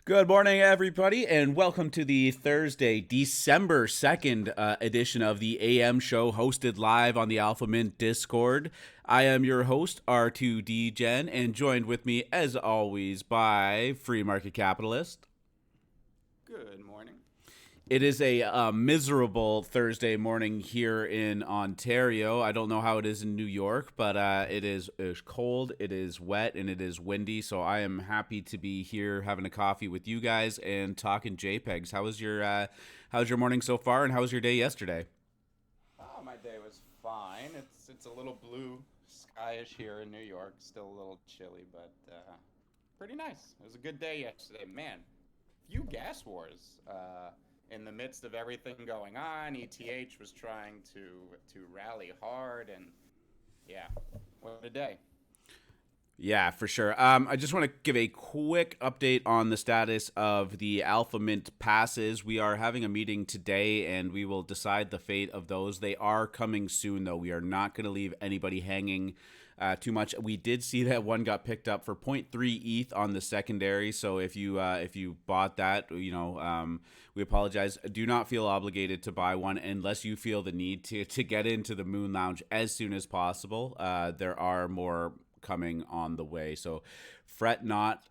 Good morning, everybody, and welcome to the Thursday, December 2nd edition of the AM show hosted live on the AlphaMint Discord. I am your host, R2D and joined with me, as always, by Free Market Capitalist. Good morning. It is a miserable Thursday morning here in Ontario. I don't know how it is in New York, but it is cold, it is wet, and it is windy. So I am happy to be here having a coffee with you guys and talking JPEGs. How's your morning so far, and how was your day yesterday? Oh, my day was fine. It's a little blue skyish here in New York. Still a little chilly, but pretty nice. It was a good day yesterday. Man, few gas wars. In the midst of everything going on, ETH was trying to rally hard, and yeah, what a day. Yeah, for sure. I just want to give a quick update on the status of the AlphaMint passes. We are having a meeting today, and we will decide the fate of those. They are coming soon, though. We are not going to leave anybody hanging too much. We did see that one got picked up for zero point 0.3 ETH on the secondary. So if you bought that, we apologize. Do not feel obligated to buy one unless you feel the need to get into the Moon Lounge as soon as possible. There are more coming on the way, so fret not.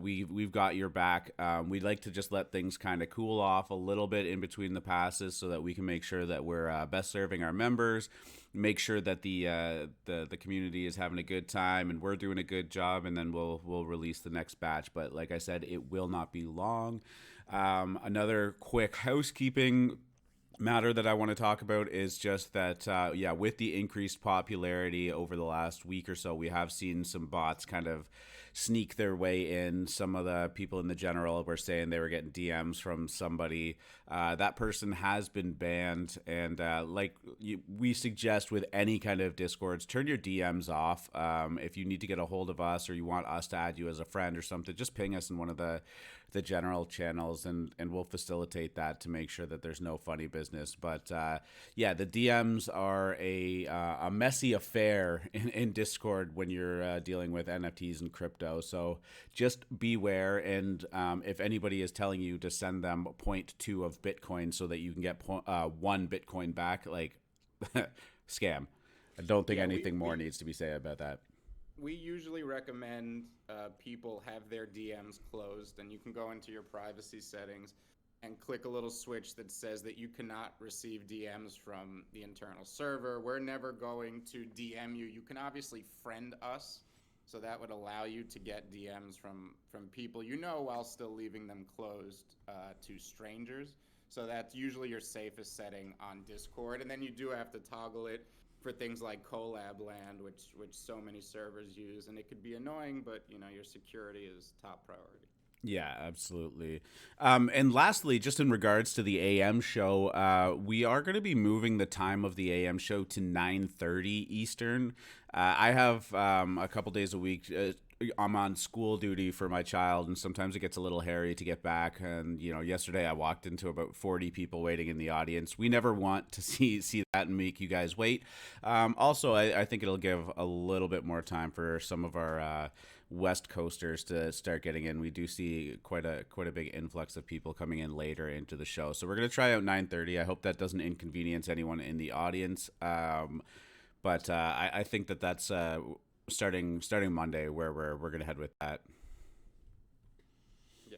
We've got your back. We'd like to just let things kind of cool off a little bit in between the passes so that we can make sure that we're best serving our members, make sure that the community is having a good time and we're doing a good job, and then we'll release the next batch. But like I said, it will not be long. Another quick housekeeping matter that I want to talk about is just that, with the increased popularity over the last week or so, we have seen some bots kind of sneak their way in. Some of the people in the general were saying they were getting DMs from somebody. That person has been banned, and we suggest with any kind of discords, turn your DMs off. If you need to get a hold of us or you want us to add you as a friend or something, just ping us in one of the general channels, and we'll facilitate that to make sure that there's no funny business. But the DMs are a messy affair in Discord when you're dealing with NFTs and crypto. So just beware. And if anybody is telling you to send them zero point 0.2 of Bitcoin so that you can get 1 Bitcoin back, like scam. I don't think Yeah, anything more needs to be said about that. we usually recommend people have their DMs closed, and you can go into your privacy settings and click a little switch that says that you cannot receive DMs from the internal server. We're never going to DM you. You can obviously friend us, so that would allow you to get DMs from people you know while still leaving them closed to strangers. So that's usually your safest setting on Discord, and then you do have to toggle it for things like collab land, which so many servers use, and it could be annoying, but your security is top priority. Yeah, absolutely. And lastly, just in regards to the AM show, we are going to be moving the time of the AM show to 9:30 Eastern. I have a couple days a week. I'm on school duty for my child, and sometimes it gets a little hairy to get back. And yesterday I walked into about 40 people waiting in the audience. We never want to see that and make you guys wait. Also, I think it'll give a little bit more time for some of our West Coasters to start getting in. We do see quite a big influx of people coming in later into the show, so we're gonna try out 9:30. I hope that doesn't inconvenience anyone in the audience. But I think that's starting Monday where we're gonna head with that. Yeah.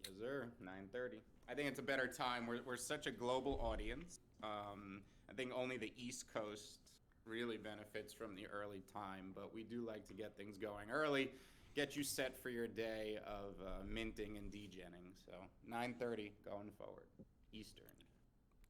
Yes, sir. 9:30. I think it's a better time. We're such a global audience. I think only the East Coast really benefits from the early time, but we do like to get things going early, get you set for your day of minting and degenning. So 9:30 going forward, Eastern.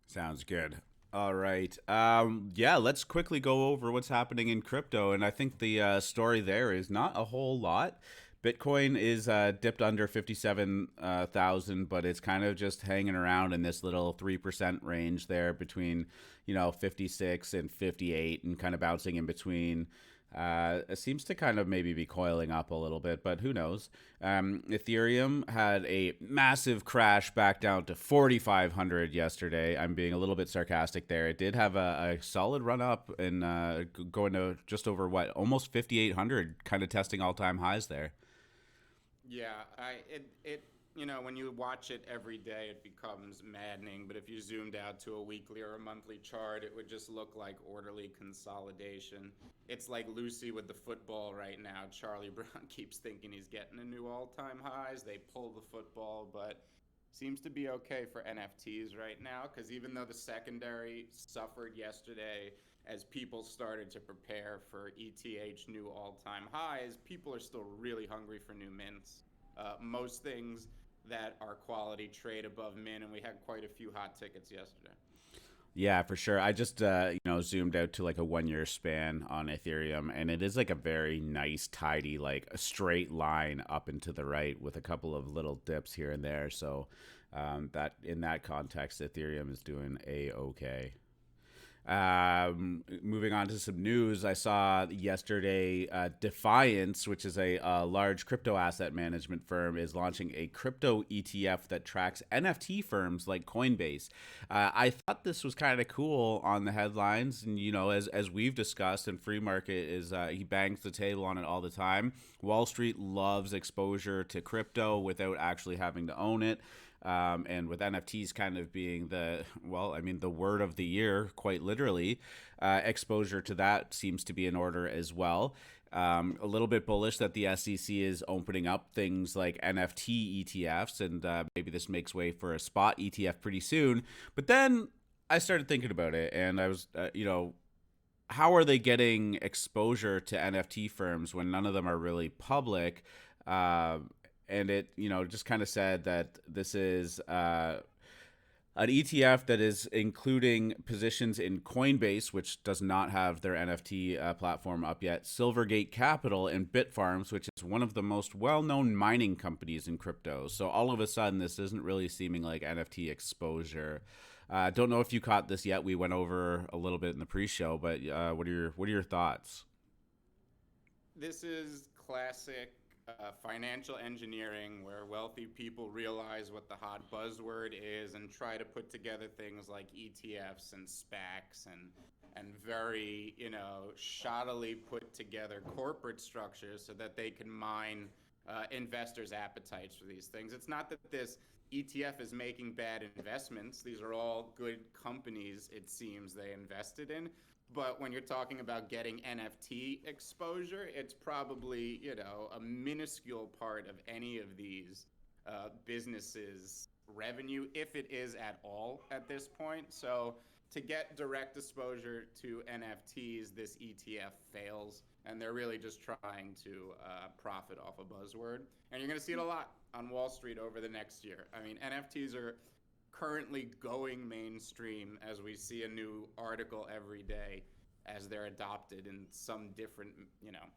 Sounds good. All right. Let's quickly go over what's happening in crypto. And I think the story there is not a whole lot. Bitcoin is dipped under 57,000, but it's kind of just hanging around in this little 3% range there between, 56 and 58, and kind of bouncing in between. It seems to kind of maybe be coiling up a little bit, but who knows? Ethereum had a massive crash back down to 4,500 yesterday. I'm being a little bit sarcastic there. It did have a solid run up and going to just over almost 5,800, kind of testing all time highs there. Yeah, it when you watch it every day, it becomes maddening. But if you zoomed out to a weekly or a monthly chart, it would just look like orderly consolidation. It's like Lucy with the football right now. Charlie Brown keeps thinking he's getting a new all-time highs. They pull the football, but seems to be okay for NFTs right now because even though the secondary suffered yesterday as people started to prepare for ETH new all-time highs, people are still really hungry for new mints. Most things that are quality trade above mint, and we had quite a few hot tickets yesterday. Yeah, for sure. I just zoomed out to like a 1 year span on Ethereum, and it is like a very nice, tidy, like a straight line up and to the right with a couple of little dips here and there. So that in that context, Ethereum is doing a okay. Moving on to some news, I saw yesterday Defiance, which is a large crypto asset management firm, is launching a crypto ETF that tracks NFT firms like Coinbase. I thought this was kind of cool on the headlines, and as we've discussed, and free market is he bangs the table on it all the time. Wall Street loves exposure to crypto without actually having to own it. And with NFTs kind of being the word of the year, quite literally, exposure to that seems to be in order as well. A little bit bullish that the SEC is opening up things like NFT ETFs, and maybe this makes way for a spot ETF pretty soon. But then I started thinking about it, and I was, how are they getting exposure to NFT firms when none of them are really public? Uh, and it just kind of said that this is an ETF that is including positions in Coinbase, which does not have their NFT platform up yet, Silvergate Capital, and Bitfarms, which is one of the most well-known mining companies in crypto. So all of a sudden, this isn't really seeming like NFT exposure. Don't know if you caught this yet. We went over a little bit in the pre-show, but what are your thoughts? This is classic financial engineering where wealthy people realize what the hot buzzword is and try to put together things like ETFs and SPACs and very, shoddily put together corporate structures so that they can mine investors' appetites for these things. It's not that this ETF is making bad investments. These are all good companies, it seems, they invested in. But when you're talking about getting NFT exposure, it's probably, a minuscule part of any of these businesses' revenue, if it is at all at this point. So to get direct exposure to NFTs, this ETF fails. And they're really just trying to profit off a buzzword. And you're going to see it a lot on Wall Street over the next year. I mean, NFTs are currently going mainstream as we see a new article every day as they're adopted in some different,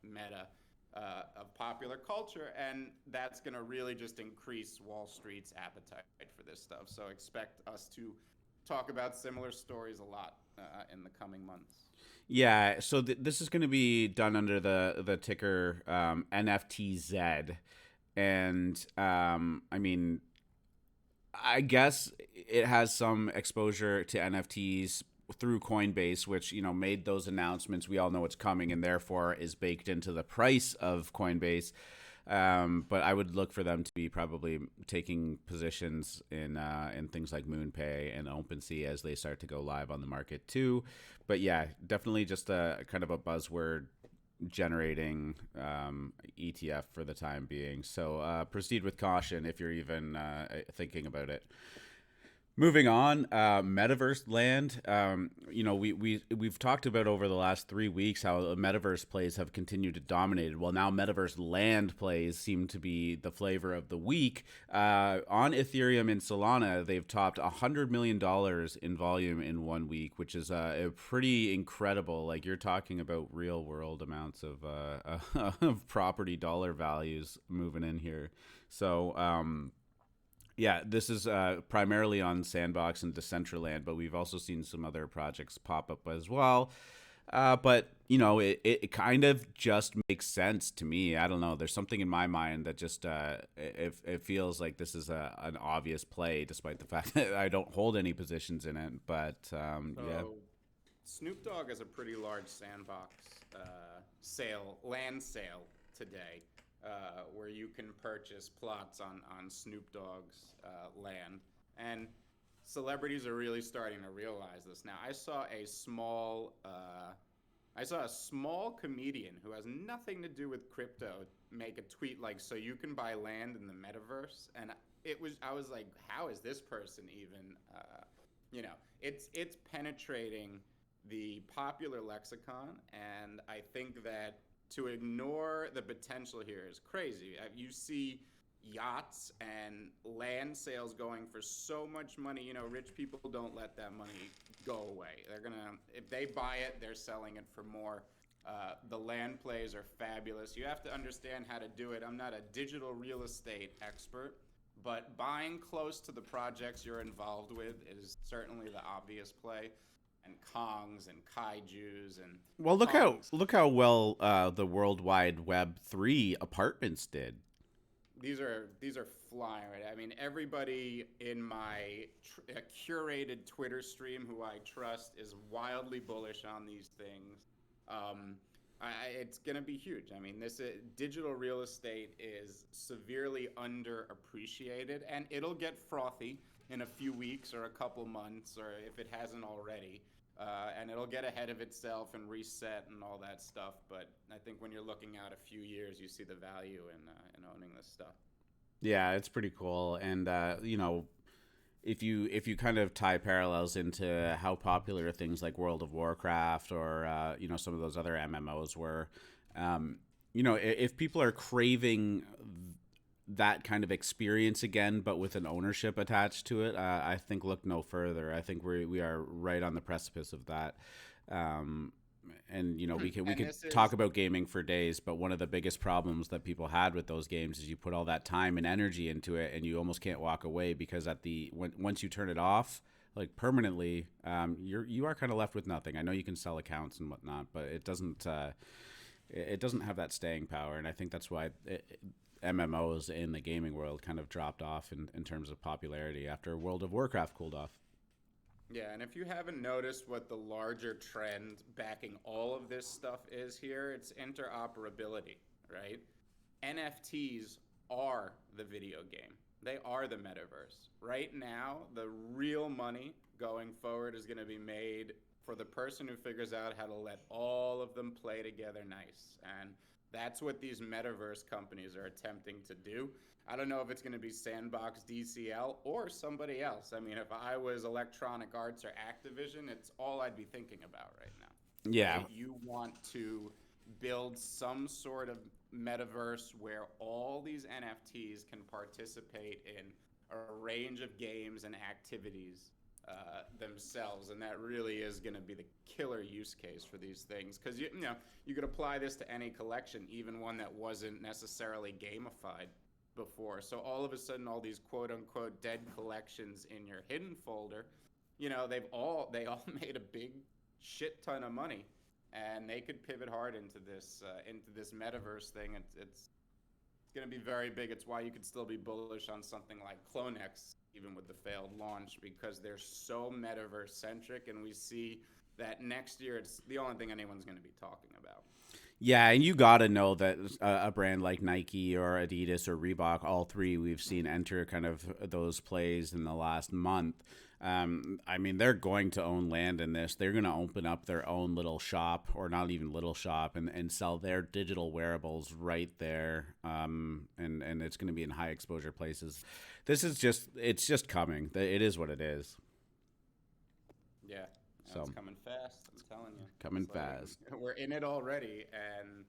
meta of popular culture. And that's going to really just increase Wall Street's appetite for this stuff. So expect us to talk about similar stories a lot in the coming months. Yeah, so this is going to be done under the ticker NFTZ, and I mean, I guess it has some exposure to NFTs through Coinbase, which made those announcements. We all know it's coming, and therefore is baked into the price of Coinbase. But I would look for them to be probably taking positions in things like MoonPay and OpenSea as they start to go live on the market too. But yeah, definitely just a kind of a buzzword generating ETF for the time being. So proceed with caution if you're even thinking about it. Moving on, Metaverse land. We've talked about over the last 3 weeks how Metaverse plays have continued to dominate. Well, now Metaverse land plays seem to be the flavor of the week. On Ethereum and Solana, they've topped $100 million in volume in 1 week, which is a pretty incredible. Like you're talking about real world amounts of of property dollar values moving in here. So. Yeah, this is primarily on Sandbox and Decentraland, but we've also seen some other projects pop up as well. But it kind of just makes sense to me. I don't know. There's something in my mind that just it feels like this is an obvious play, despite the fact that I don't hold any positions in it. But yeah. So Snoop Dogg has a pretty large Sandbox land sale today. where you can purchase plots on Snoop Dogg's land. And celebrities are really starting to realize this now. I saw a small comedian who has nothing to do with crypto make a tweet like, "So you can buy land in the metaverse," and I was like, how is this person even, it's penetrating the popular lexicon, and I think that to ignore the potential here is crazy. You see yachts and land sales going for so much money. Rich people don't let that money go away. They're gonna, if they buy it, they're selling it for more. The land plays are fabulous. You have to understand how to do it. I'm not a digital real estate expert, but buying close to the projects you're involved with is certainly the obvious play. And Kongs and Kaijus and Well, Kongs. look how well the World Wide Web 3 apartments did. These are flying right. I mean, everybody in my curated Twitter stream who I trust is wildly bullish on these things. It's gonna be huge. I mean, this digital real estate is severely underappreciated, and it'll get frothy in a few weeks or a couple months, or if it hasn't already. And it'll get ahead of itself and reset and all that stuff. But I think when you're looking out a few years, you see the value in owning this stuff. Yeah, it's pretty cool. And if you kind of tie parallels into how popular things like World of Warcraft or some of those other MMOs were, if people are craving that kind of experience again, but with an ownership attached to it, I think look no further. I think we are right on the precipice of that. And we could talk about gaming for days, but one of the biggest problems that people had with those games is you put all that time and energy into it, and you almost can't walk away because once you turn it off, like permanently, you are kind of left with nothing. I know you can sell accounts and whatnot, but it doesn't have that staying power, and I think that's why MMOs in the gaming world kind of dropped off in terms of popularity after World of Warcraft cooled off. Yeah, and if you haven't noticed what the larger trend backing all of this stuff is here, it's interoperability, right? NFTs are the video game. They are the metaverse. Right now, the real money going forward is going to be made for the person who figures out how to let all of them play together nice. And that's what these metaverse companies are attempting to do. I don't know if it's going to be Sandbox, DCL, or somebody else. I mean, if I was Electronic Arts or Activision, it's all I'd be thinking about right now. Yeah. Right? You want to build some sort of metaverse where all these NFTs can participate in a range of games and activities themselves, and that really is going to be the killer use case for these things, because you could apply this to any collection, even one that wasn't necessarily gamified before. So all of a sudden, all these quote unquote dead collections in your hidden folder, they all made a big shit ton of money, and they could pivot hard into this metaverse thing. It's going to be very big. It's why you could still be bullish on something like Clonex, even with the failed launch, because they're so metaverse centric, and we see that next year it's the only thing anyone's going to be talking about. Yeah, and you got to know that a brand like Nike or Adidas or Reebok, all three we've seen enter kind of those plays in the last month. I mean, they're going to own land in this. They're going to open up their own little shop, or not even little shop, and sell their digital wearables right there. And it's going to be in high exposure places. It's just coming. It is what it is. Yeah. So it's coming fast. I'm telling you. Coming fast. We're in it already, and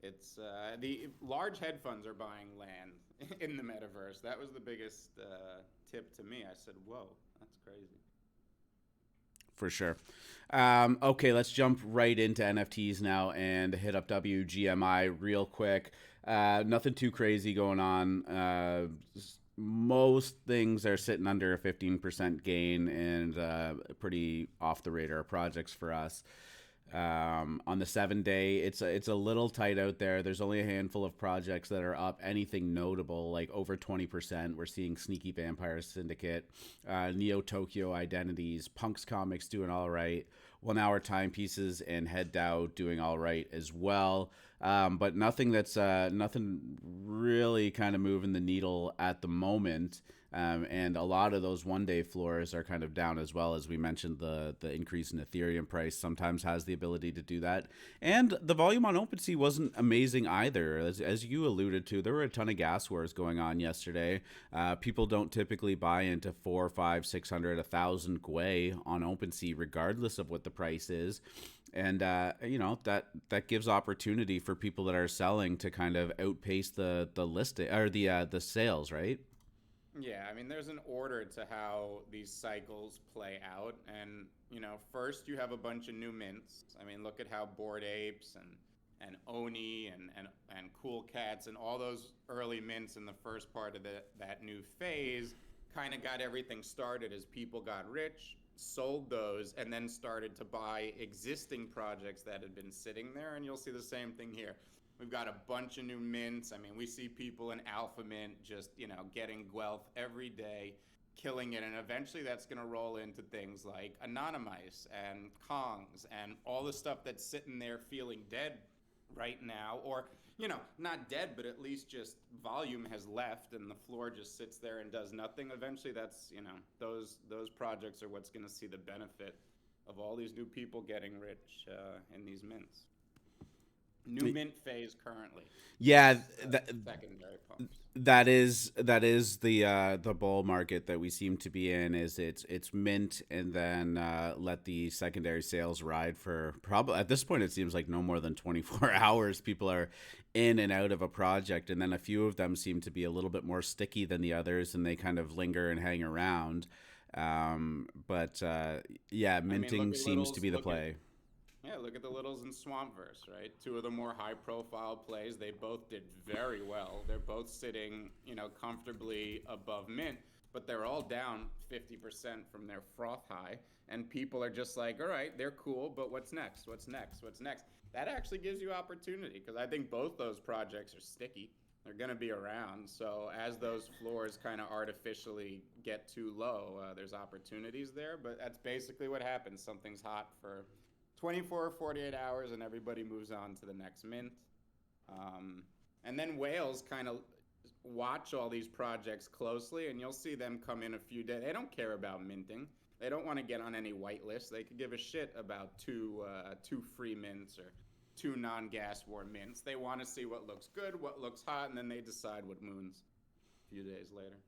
it's the large hedge funds are buying land in the metaverse. That was the biggest tip to me. I said, "Whoa, that's crazy." For sure. Okay, let's jump right into NFTs now and hit up WGMI real quick. Nothing too crazy going on. Most things are sitting under a 15% gain, and pretty off the radar projects for us. On the 7-day, it's a little tight out there. There's only a handful of projects that are up anything notable, like over 20%. We're seeing Sneaky Vampire Syndicate, Neo Tokyo Identities, Punks Comics doing all right, 1 Hour Timepieces and Head DAO doing all right as well. but nothing really kind of moving the needle at the moment. And a lot of those 1 day floors are kind of down as well. As we mentioned, the increase in Ethereum price sometimes has the ability to do that. And the volume on OpenSea wasn't amazing either. As you alluded to, there were a ton of gas wars going on yesterday. People don't typically buy into 4, 5, 600, 1,000 Gwei on OpenSea, regardless of what the price is. And that gives opportunity for people that are selling to kind of outpace the listing or the sales, right? Yeah, I mean, there's an order to how these cycles play out. And, first you have a bunch of new mints. I mean, look at how Bored Apes and Oni and Cool Cats and all those early mints in the first part of that new phase kind of got everything started as people got rich, sold those, and then started to buy existing projects that had been sitting there. And you'll see the same thing here. We've got a bunch of new mints. I mean, we see people in AlphaMint just, getting Guelph every day, killing it. And eventually that's going to roll into things like Anonymice and Kongs and all the stuff that's sitting there feeling dead right now. Or, not dead, but at least just volume has left and the floor just sits there and does nothing. Eventually that's, those projects are what's going to see the benefit of all these new people getting rich in these mints. New mint phase currently. Yeah, Secondary pumps. that is the bull market that we seem to be in. Is it's mint and then let the secondary sales ride for probably at this point it seems like no more than 24 hours. People are in and out of a project, and then a few of them seem to be a little bit more sticky than the others, and they kind of linger and hang around. But minting seems to be the play. Yeah, look at the Littles in Swampverse, right? Two of the more high-profile plays. They both did very well. They're both sitting, comfortably above mint, but they're all down 50% from their froth high. And people are just like, all right, they're cool, but what's next? What's next? What's next? That actually gives you opportunity because I think both those projects are sticky. They're going to be around. So as those floors kind of artificially get too low, there's opportunities there. But that's basically what happens. Something's hot for 24 or 48 hours and everybody moves on to the next mint. And then whales kind of watch all these projects closely and you'll see them come in a few days. They don't care about minting. They don't want to get on any whitelist. They could give a shit about two free mints or two non-gas war mints. They want to see what looks good, what looks hot, and then they decide what moons a few days later.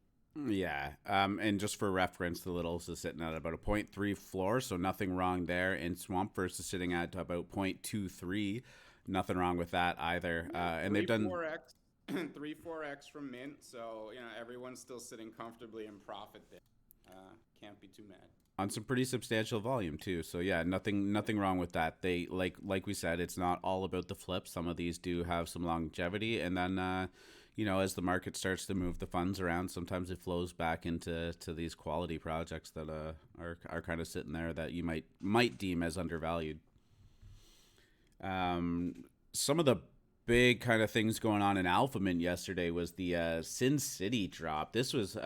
Yeah, and just for reference, the Littles is sitting at about a 0.3 floor, so nothing wrong there. And Swampverse is sitting at about 0.23, nothing wrong with that either. And they've done 4x, 3-4x from mint, so everyone's still sitting comfortably in profit there. Can't be too mad. On some pretty substantial volume too. So yeah, nothing wrong with that. They like we said, it's not all about the flips. Some of these do have some longevity, and then as the market starts to move the funds around, sometimes it flows back into these quality projects that are kind of sitting there that you might deem as undervalued. Some of the big kind of things going on in AlphaMint yesterday was the Syn City drop. This was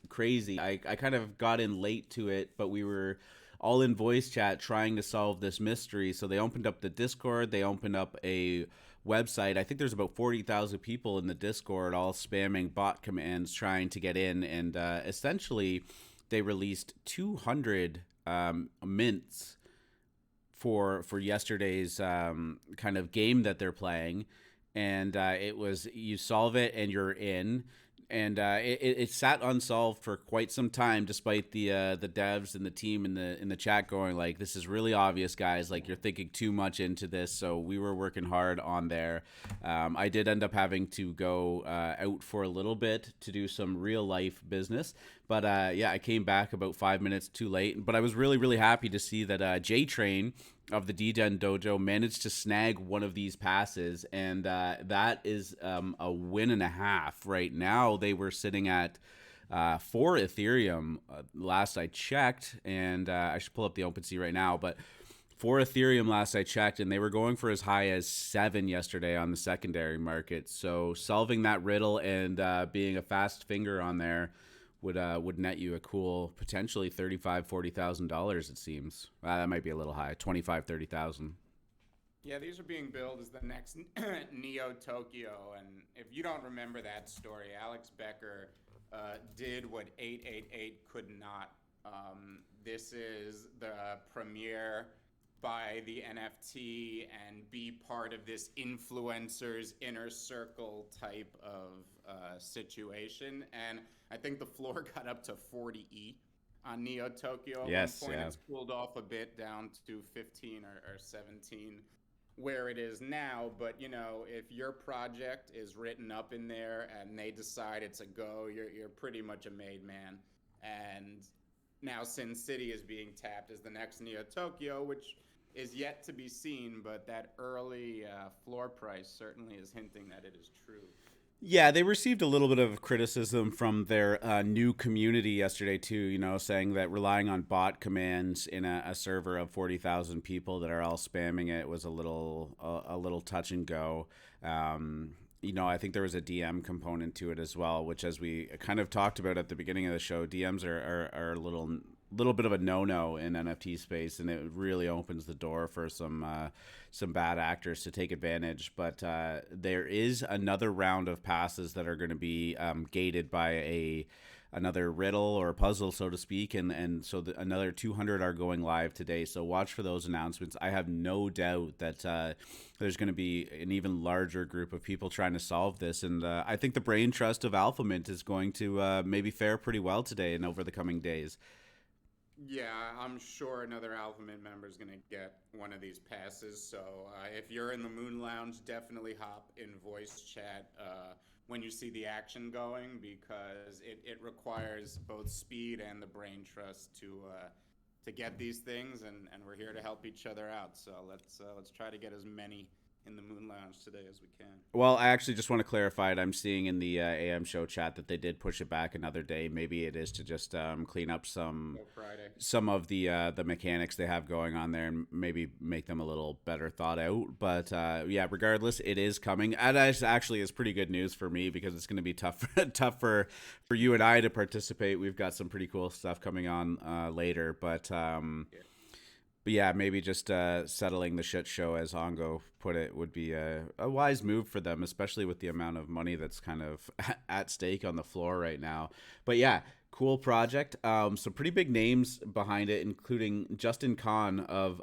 crazy. I kind of got in late to it, but we were all in voice chat trying to solve this mystery. So they opened up the Discord. They opened up a website. I think there's about 40,000 people in the Discord all spamming bot commands trying to get in. And essentially, they released 200 mints for yesterday's kind of game that they're playing. And it was you solve it and you're in. And it sat unsolved for quite some time, despite the devs and the team in the chat going like, "This is really obvious, guys. Like you're thinking too much into this." So we were working hard on there. I did end up having to go out for a little bit to do some real life business, but I came back about 5 minutes too late. But I was really really happy to see that J Train of the DGen Dojo managed to snag one of these passes, and that is a win and a half right now. They were sitting at 4 Ethereum last I checked, and I should pull up the OpenSea right now, but 4 Ethereum last I checked, and they were going for as high as 7 yesterday on the secondary market. So solving that riddle and being a fast finger on there would net you a cool potentially $35,000-$40,000. It seems that might be a little high, 25,000-30,000. Yeah, these are being billed as the next Neo Tokyo, and if you don't remember that story, Alex Becker did what 888 could not. This is the premiere by the NFT and be part of this influencers inner circle type of situation. And I think the floor got up to 40 on Neo Tokyo at one Yes, point. yeah. It's cooled off a bit down to 15 or 17 where it is now. But if your project is written up in there and they decide it's a go, you're pretty much a made man. And now Syn City is being tapped as the next Neo Tokyo, which is yet to be seen, but that early floor price certainly is hinting that it is true. Yeah, they received a little bit of criticism from their new community yesterday too. Saying that relying on bot commands in a server of 40,000 people that are all spamming it was a little touch and go. I think there was a DM component to it as well, which, as we kind of talked about at the beginning of the show, DMs are a little bit of a no-no in NFT space, and it really opens the door for some bad actors to take advantage. But there is another round of passes that are going to be gated by another riddle or puzzle, so to speak, and so another 200 are going live today. So watch for those announcements. I have no doubt that there's going to be an even larger group of people trying to solve this, and I think the brain trust of AlphaMint is going to maybe fare pretty well today and over the coming days. Yeah, I'm sure another AlphaMint member is going to get one of these passes. So if you're in the Moon Lounge, definitely hop in voice chat when you see the action going, because it requires both speed and the brain trust to get these things, and we're here to help each other out. So let's try to get as many in the Moon Lounge today as we can. Well, I actually just want to clarify it. I'm seeing in the AM show chat that they did push it back another day. Maybe it is to just clean up some No Friday. some of the mechanics they have going on there and maybe make them a little better thought out. But yeah, regardless, it is coming. And that actually is pretty good news for me, because it's going to be tough for you and I to participate. We've got some pretty cool stuff coming on later, but. Yeah. But yeah, maybe just settling the shit show, as Ongo put it, would be a wise move for them, especially with the amount of money that's kind of at stake on the floor right now. But yeah, cool project. Some pretty big names behind it, including Justin Kahn of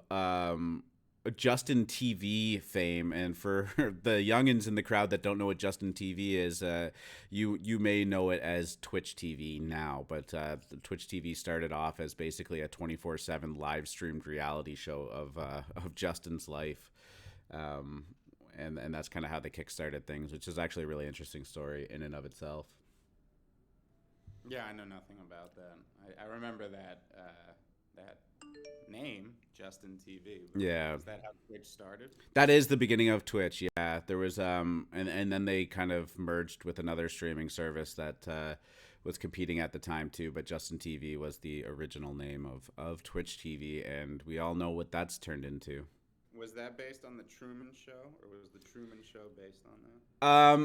Justin TV fame. And for the youngins in the crowd that don't know what Justin TV is, you may know it as Twitch TV now, but Twitch TV started off as basically a 24/7 live streamed reality show of Justin's life. And that's kind of how they kickstarted things, which is actually a really interesting story in and of itself. Yeah, I know nothing about that. I remember that that name, Justin TV. Yeah. Is that how Twitch started? That is the beginning of Twitch. Yeah, there was and then they kind of merged with another streaming service that was competing at the time too. But Justin TV was the original name of Twitch TV, and we all know what that's turned into. Was that based on the Truman Show, or was the Truman Show based on that?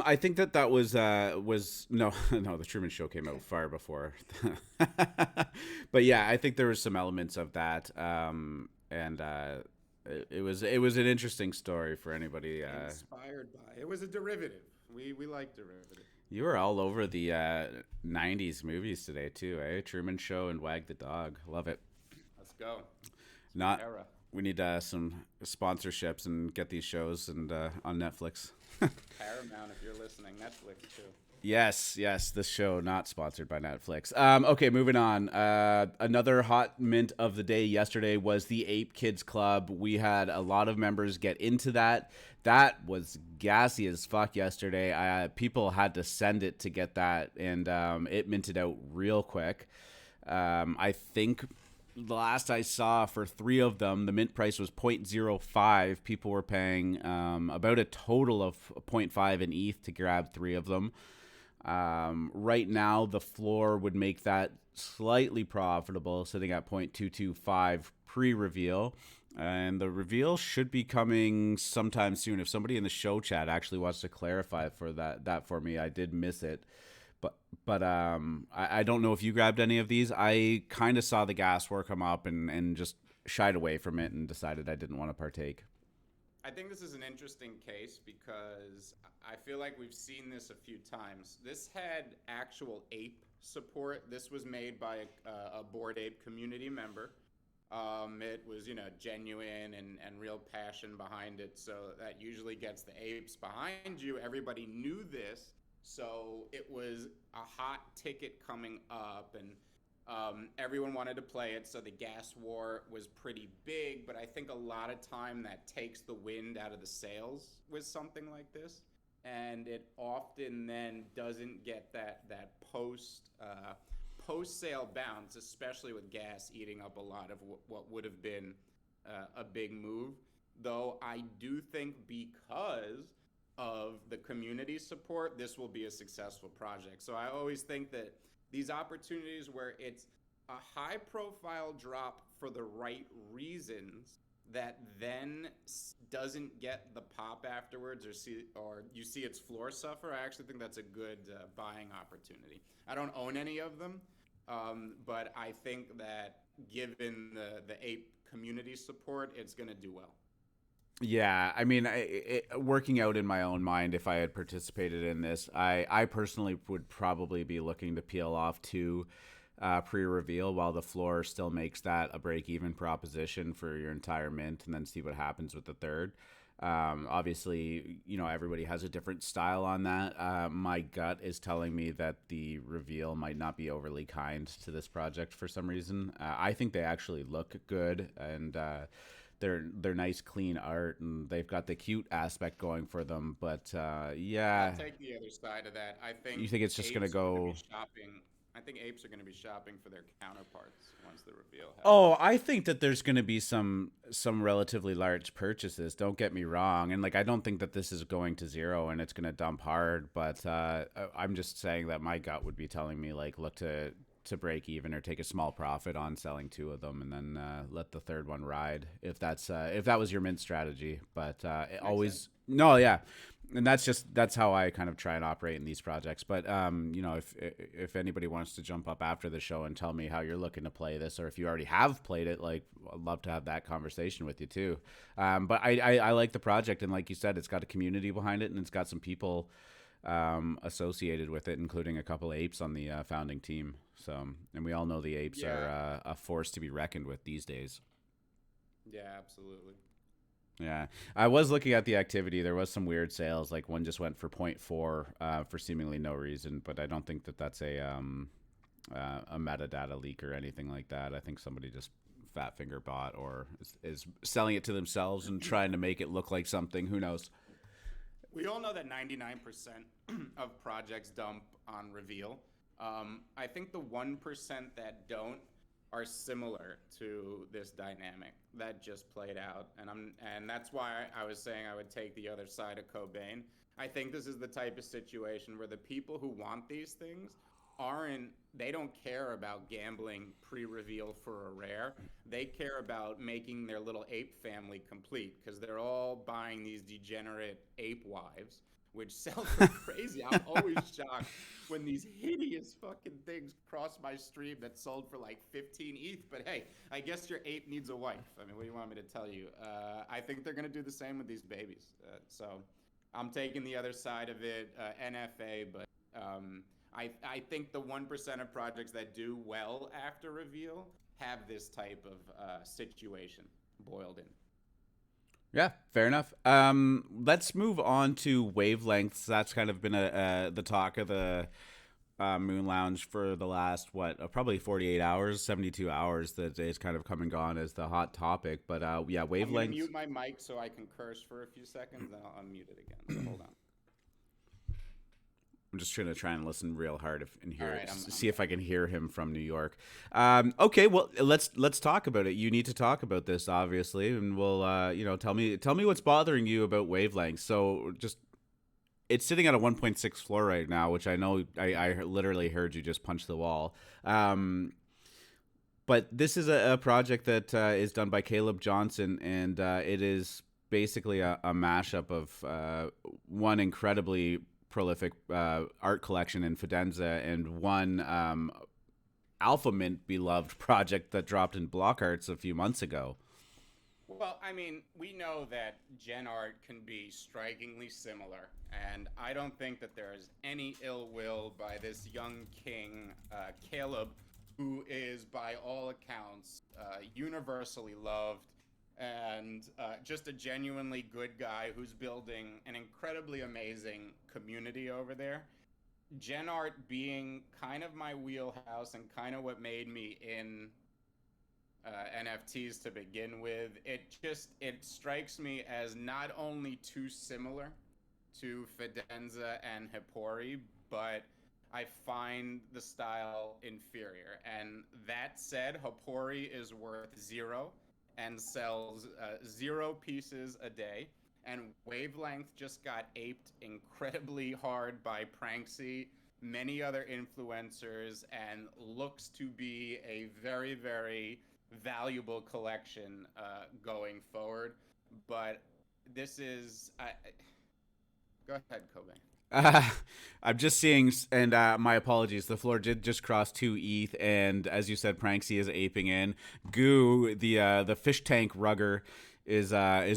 I think that was no no, the Truman Show came out far before, but yeah, I think there was some elements of that, and it was an interesting story for anybody. Inspired by it was a derivative. We like derivative. You were all over the '90s movies today too, eh? Truman Show and Wag the Dog, love it. Let's go. Not Era. We need some sponsorships and get these shows and on Netflix. Paramount, if you're listening, Netflix too. Yes, this show not sponsored by Netflix. Okay, moving on. Another hot mint of the day yesterday was the Ape Kids Club. We had a lot of members get into that. That was gassy as fuck yesterday. People had to send it to get that, and it minted out real quick. I think the last I saw for 3 of them, the mint price was 0.05. People were paying about a total of 0.5 in ETH to grab 3 of them. Right now, the floor would make that slightly profitable, sitting at 0.225 pre-reveal. And the reveal should be coming sometime soon. If somebody in the show chat actually wants to clarify for that for me, I did miss it. But I don't know if you grabbed any of these. I kind of saw the gas war come up and just shied away from it and decided I didn't want to partake. I think this is an interesting case because I feel like we've seen this a few times. This had actual ape support. This was made by a Bored Ape community member. It was, genuine and real passion behind it. So that usually gets the apes behind you. Everybody knew this. So it was a hot ticket coming up, and everyone wanted to play it. So the gas war was pretty big, but I think a lot of time that takes the wind out of the sails with something like this. And it often then doesn't get that post sale bounce, especially with gas eating up a lot of what would have been a big move. Though I do think because of the community support, this will be a successful project. So I always think that these opportunities where it's a high profile drop for the right reasons that then doesn't get the pop afterwards, or you see its floor suffer, I actually think that's a good buying opportunity. I don't own any of them, but I think that given the ape community support, it's going to do well. Yeah, I mean, working out in my own mind, if I had participated in this, I personally would probably be looking to peel off two pre-reveal while the floor still makes that a break-even proposition for your entire mint, and then see what happens with the third. Obviously, everybody has a different style on that. My gut is telling me that the reveal might not be overly kind to this project for some reason. I think they actually look good, and they're nice, clean art, and they've got the cute aspect going for them. But yeah, I'll take the other side of that. I think you think it's just gonna apes are going to go? be shopping. I think apes are going to be shopping for their counterparts once the reveal happens. Oh, I think that there's going to be some relatively large purchases. Don't get me wrong, and I don't think that this is going to zero and it's going to dump hard. But I'm just saying that my gut would be telling me look to break even or take a small profit on selling two of them, and then let the third one ride if that was your mint strategy. But it always sense. no, yeah. And that's how I kind of try and operate in these projects. But if anybody wants to jump up after the show and tell me how you're looking to play this, or if you already have played it, I'd love to have that conversation with you too. But I like the project, and like you said, it's got a community behind it, and it's got some people associated with it, including a couple of apes on the founding team. So, and we all know the apes are a force to be reckoned with these days. Yeah, absolutely. Yeah, I was looking at the activity. There was some weird sales. Like one just went for 0.4 for seemingly no reason, but I don't think that that's a metadata leak or anything like that. I think somebody just fat finger bought or is selling it to themselves and trying to make it look like something. Who knows? We all know that 99% of projects dump on reveal. I think the 1% that don't are similar to this dynamic that just played out, and that's why I was saying I would take the other side of Cobain. I think this is the type of situation where the people who want these things they don't care about gambling pre-reveal for a rare. They care about making their little ape family complete, because they're all buying these degenerate ape wives, which sell for crazy. I'm always shocked when these hideous fucking things cross my stream that sold for 15 ETH. But hey, I guess your ape needs a wife. I mean, what do you want me to tell you? I think they're going to do the same with these babies. So I'm taking the other side of it, NFA, but I think the 1% of projects that do well after reveal have this type of situation boiled in. Yeah, fair enough. Let's move on to Wavelengths. That's kind of been the talk of the Moon Lounge for the last probably 48 hours, 72 hours. That it's kind of come and gone as the hot topic. But yeah, Wavelengths. I'm gonna mute my mic so I can curse for a few seconds, then I'll unmute it again. So hold on. I'm just trying to listen real hard and hear Right, see if I can hear him from New York. Okay, well let's talk about it. You need to talk about this, obviously, and we'll tell me what's bothering you about Wavelengths. So just it's sitting at a 1.6 floor right now, which I know I literally heard you just punch the wall. But this is a project that is done by Caleb Johnson, and it is basically a mashup of one incredibly prolific art collection in Fidenza and one AlphaMint beloved project that dropped in BlockArts a few months ago. Well, I mean, we know that Gen Art can be strikingly similar, and I don't think that there is any ill will by this young king, Caleb, who is, by all accounts, universally loved and just a genuinely good guy who's building an incredibly amazing community over there. Gen Art being kind of my wheelhouse and kind of what made me in NFTs to begin with. It strikes me as not only too similar to Fidenza and Harpori, but I find the style inferior. And that said, Harpori is worth zero and sells zero pieces a day. And Wavelength just got aped incredibly hard by Pranksy, many other influencers, and looks to be a very, very valuable collection going forward. But this is, go ahead, Kobe. Uh, I'm just seeing, and my apologies. The floor did just cross 2 ETH, and as you said, Pranksy is aping in. Goo, the fish tank rugger, is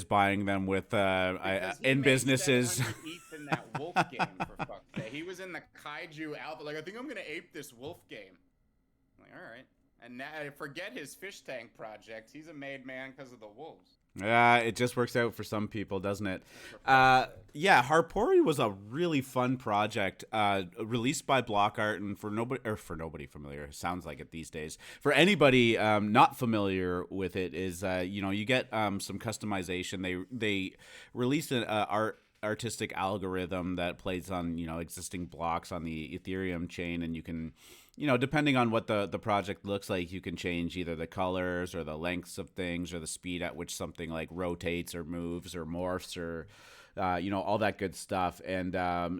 buying them with Because he in made businesses. 700 ETH in that wolf game, for fuck's sake. He was in the Kaiju Alpha. Like, I think I'm going to ape this wolf game. I'm like, all right. And now, forget his fish tank project. He's a made man because of the wolves. It just works out for some people, doesn't it? For fuck's sake. Yeah, Harpori was a really fun project, released by BlockArt, and for nobody familiar, sounds like it these days. For anybody not familiar with it, is you get some customization. They released an artistic algorithm that plays on existing blocks on the Ethereum chain, and you can depending on what the project looks like, you can change either the colors or the lengths of things or the speed at which something like rotates or moves or morphs or all that good stuff. And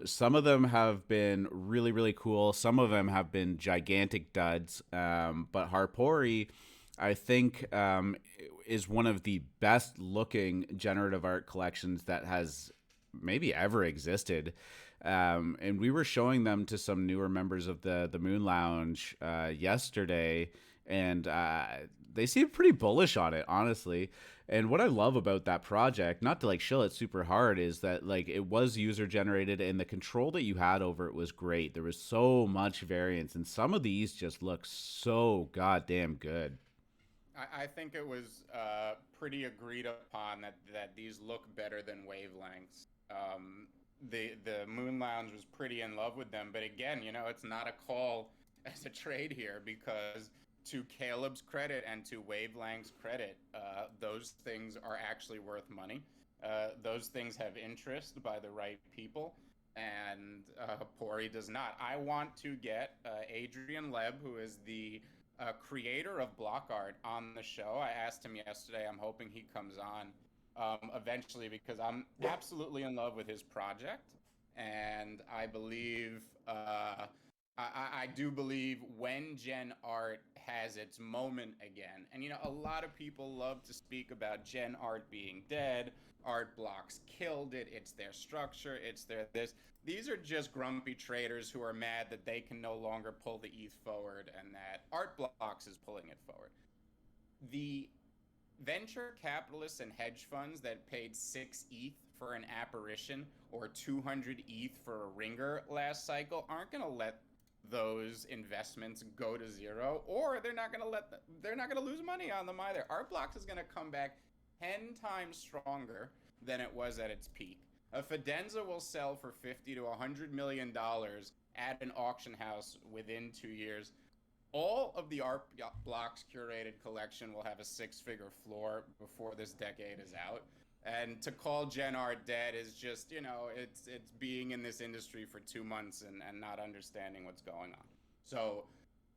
some of them have been really, really cool. Some of them have been gigantic duds. But Harpori, I think, is one of the best looking generative art collections that has maybe ever existed. And we were showing them to some newer members of the Moon Lounge yesterday, and they seem pretty bullish on it, honestly. And what I love about that project, not to like shill it super hard, is that like it was user generated, and the control that you had over it was great. There was so much variance, and some of these just look so goddamn good. I think it was pretty agreed upon that these look better than Wavelengths. The Moon Lounge was pretty in love with them, but again, it's not a call as a trade here because to Caleb's credit and to Wavelength's credit, those things are actually worth money. Those things have interest by the right people, and Pori does not. I want to get Adrian Leb, who is the creator of BlockArt, on the show. I asked him yesterday. I'm hoping he comes on eventually because I'm absolutely in love with his project, and I believe I do believe when Gen Art has its moment again, and a lot of people love to speak about Gen Art being dead. Art blocks killed it. It's their structure. It's their this. These are just grumpy traders who are mad that they can no longer pull the ETH forward and that Art blocks is pulling it forward. The venture capitalists and hedge funds that paid 6 ETH for an apparition or 200 ETH for a ringer last cycle aren't going to let those investments go to zero, or they're not going to lose money on them either. Art blocks is going to come back 10 times stronger than it was at its peak. A Fidenza will sell for $50 to $100 million at an auction house within 2 years. All of the Art Blocks curated collection will have a 6-figure floor before this decade is out. And to call Gen Art dead is just, it's being in this industry for 2 months and not understanding what's going on. So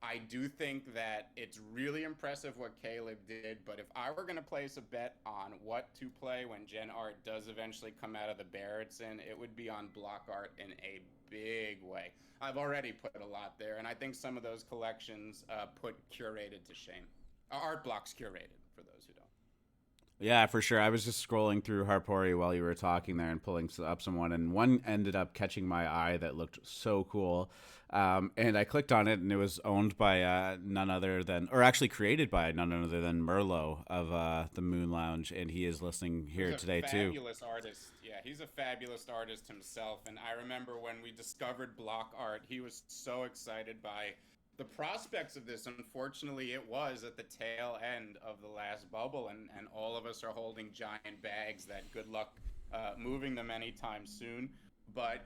I do think that it's really impressive what Caleb did, but if I were going to place a bet on what to play when Gen Art does eventually come out of the bear it's in, it would be on BlockArt in a big way. I've already put a lot there, and I think some of those collections put curated to shame. Art blocks curated, for those who don't. Yeah, for sure. I was just scrolling through Harpori while you were talking there and pulling up someone, and one ended up catching my eye that looked so cool. And I clicked on it, and it was owned by none other than, or actually created by none other than Merlot of the Moon Lounge, and he is listening Who's here a today too. fabulous artist. Yeah, he's a fabulous artist himself. And I remember when we discovered BlockArt, he was so excited by the prospects of this. Unfortunately, it was at the tail end of the last bubble, and all of us are holding giant bags that good luck moving them anytime soon. But,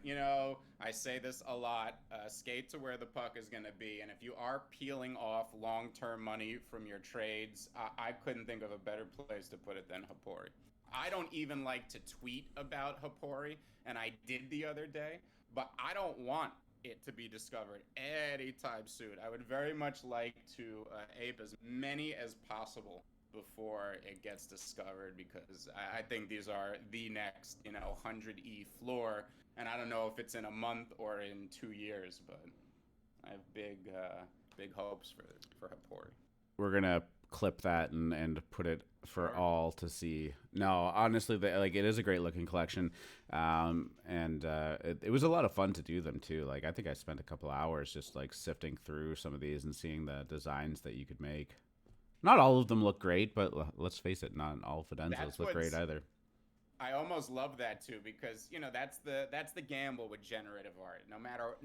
I say this a lot, skate to where the puck is going to be. And if you are peeling off long term money from your trades, I couldn't think of a better place to put it than Hapori. I don't even like to tweet about Hapori, and I did the other day, but I don't want it to be discovered anytime soon. I would very much like to ape as many as possible before it gets discovered, because I think these are the next 100 floor, and I don't know if it's in a month or in 2 years, but I have big hopes for Hapori. We're gonna clip that and put it for Sure. all to see. No, honestly, like it is a great looking collection, and it was a lot of fun to do them too. Like I think I spent a couple hours just like sifting through some of these and seeing the designs that you could make. Not all of them look great, but let's face it, not all Fidenzas That's look great what's either. I almost love that too, because that's the gamble with generative art. No matter,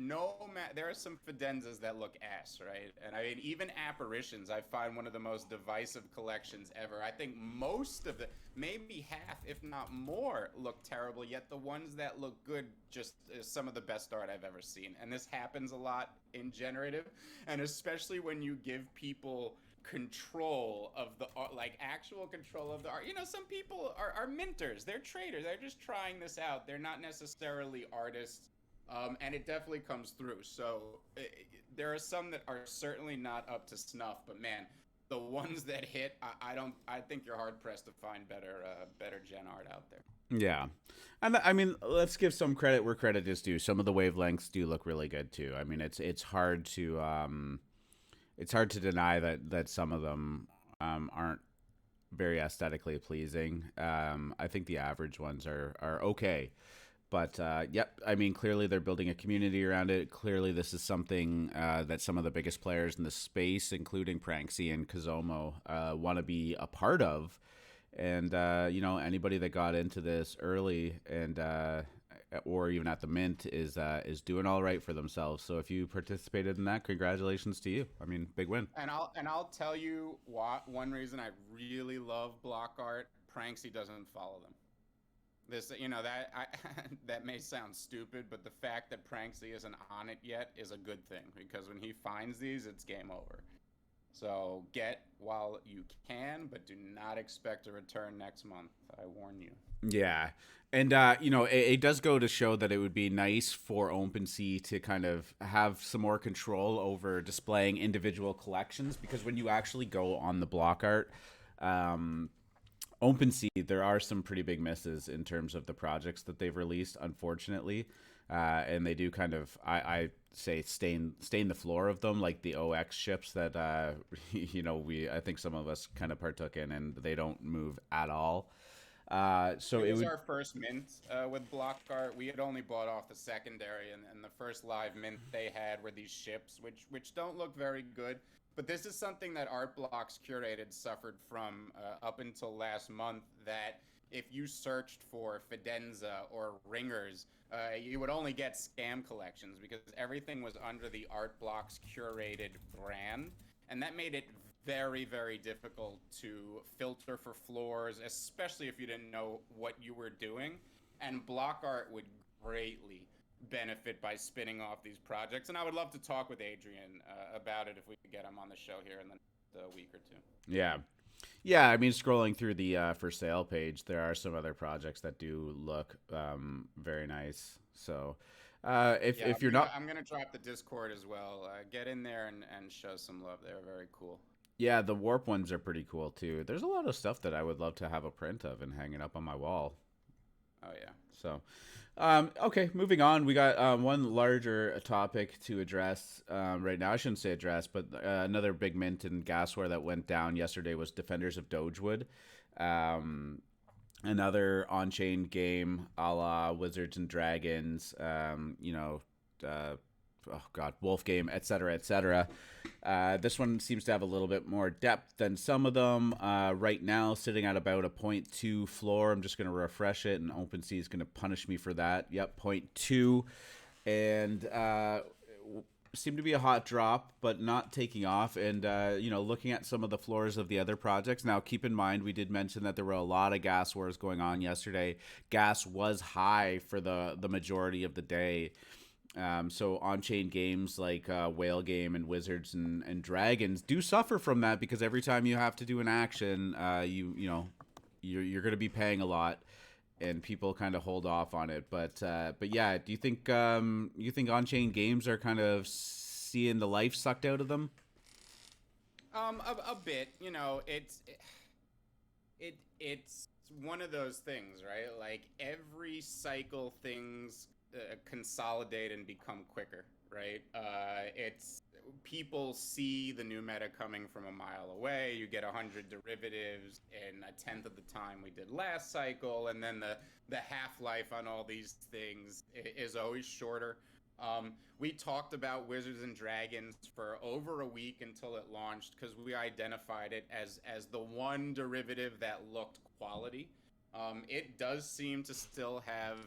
there are some Fidenzas that look ass, right? And I mean, even apparitions, I find one of the most divisive collections ever. I think most of the, maybe half, if not more, look terrible. Yet the ones that look good just is some of the best art I've ever seen. And this happens a lot in generative, and especially when you give people control of the art, like actual control of the art. Some people are minters, they're traders, they're just trying this out, they're not necessarily artists. And it definitely comes through. So there are some that are certainly not up to snuff, but man, the ones that hit, I think you're hard pressed to find better gen art out there. Yeah. And I mean, let's give some credit where credit is due. Some of the wavelengths do look really good too. I mean, it's hard to deny that some of them aren't very aesthetically pleasing. I think the average ones are okay. But yep, I mean, clearly they're building a community around it. Clearly, this is something that some of the biggest players in the space, including Pranksy and Kazomo, want to be a part of. And anybody that got into this early and or even at the mint is doing all right for themselves. So if you participated in that, congratulations to you. I mean, big win. And I'll tell you what, one reason I really love block art, Pranksy doesn't follow them. This, that that may sound stupid, but the fact that Pranksy isn't on it yet is a good thing, because when he finds these, it's game over. So get while you can, but do not expect a return next month. I warn you. Yeah. And, it does go to show that it would be nice for OpenSea to kind of have some more control over displaying individual collections, because when you actually go on the block art, OpenSea, there are some pretty big misses in terms of the projects that they've released, unfortunately. And they do kind of, I say, stain the floor of them, like the OX ships that, I think some of us kind of partook in, and they don't move at all. So It it was would, our first mint with block art. We had only bought off the secondary, and the first live mint they had were these ships, which don't look very good. But this is something that Art Blocks Curated suffered from up until last month. That if you searched for Fidenza or Ringers, you would only get scam collections, because everything was under the Art Blocks Curated brand, and that made it very, very difficult to filter for floors, especially if you didn't know what you were doing. And block art would greatly benefit by spinning off these projects. And I would love to talk with Adrian about it if we could get him on the show here in the next week or two. yeah. Yeah, I mean, scrolling through the for sale page, there are some other projects that do look very nice. So, Yeah, if you're not, I'm gonna drop the Discord as well. Get in there and show some love. They're very cool. yeah, the warp ones are pretty cool too. There's a lot of stuff that I would love to have a print of and hang it up on my wall. Oh yeah. So, okay, moving on. We got one larger topic to address right now. I shouldn't say address, but another big mint and gasware that went down yesterday was Defenders of Dogewood. Another on-chain game a la Wizards and Dragons, uh, oh god, Wolf game, etc., etc. This one seems to have a little bit more depth than some of them. Right now, sitting at about a .2 floor. I'm just going to refresh it, and OpenSea is going to punish me for that. Yep, .2, and seemed to be a hot drop, but not taking off. And looking at some of the floors of the other projects. Now, keep in mind, we did mention that there were a lot of gas wars going on yesterday. Gas was high for the majority of the day. So on-chain games like Whale Game and Wizards and Dragons do suffer from that, because every time you have to do an action, you're going to be paying a lot, and people kind of hold off on it. But yeah, do you think on-chain games are kind of seeing the life sucked out of them? A bit. It's one of those things, right? Like every cycle, things consolidate and become quicker, right? It's people see the new meta coming from a mile away. You get 100 derivatives in a tenth of the time we did last cycle, and then the half-life on all these things is always shorter. We talked about Wizards and Dragons for over a week until it launched, because we identified it as the one derivative that looked quality. It does seem to still have